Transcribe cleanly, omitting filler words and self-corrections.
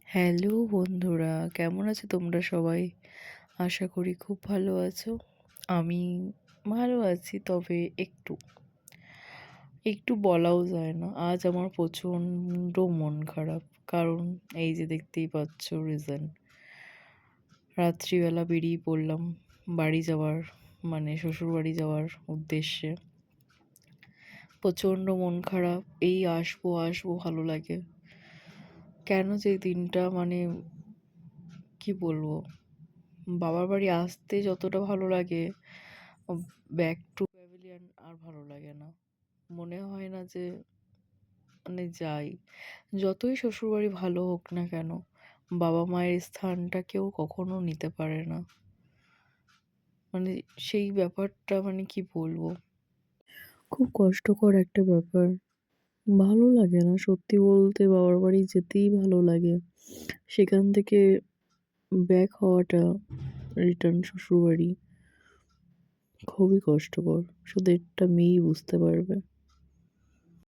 Hello বন্ধুরা, কেমন আছো তোমরা সবাই? আশা করি খুব ভালো আছো। আমি ভালো আছি, তবে একটু বলাও যায় না। আজ আমার প্রচণ্ড মন খারাপ। কারণ এই যে দেখতেই পাচ্ছ রিজন। রাত্রিবেলা বেরিয়ে পড়লাম বাড়ি যাওয়ার, মানে শ্বশুরবাড়ি যাওয়ার উদ্দেশ্যে। প্রচণ্ড মন খারাপ। এই আসবো আসবো ভালো লাগে। কেন যে এই দিনটা, মানে কি বলবো, বাবার বাড়ি আসতে যতটা ভালো লাগে, ব্যাক টু প্যাভিলিয়ন আর ভালো লাগে না। মনে হয় না যে মানে যাই। যতই শ্বশুরবাড়ি ভালো হোক না কেন, বাবা মায়ের স্থানটা কেউ কখনো নিতে পারে না। মানে সেই ব্যাপারটা, মানে কি বলবো, খুব কষ্টকর একটা ব্যাপার। ভালো লাগে না সত্যি বলতে, বাবার বাড়ি যেতেই ভালো লাগে। সেখান থেকে ব্যাক হওয়াটা, রিটার্ন শ্বশুরবাড়ি, খুবই কষ্টকর। শুধু একটা মেয়েই বুঝতে পারবে।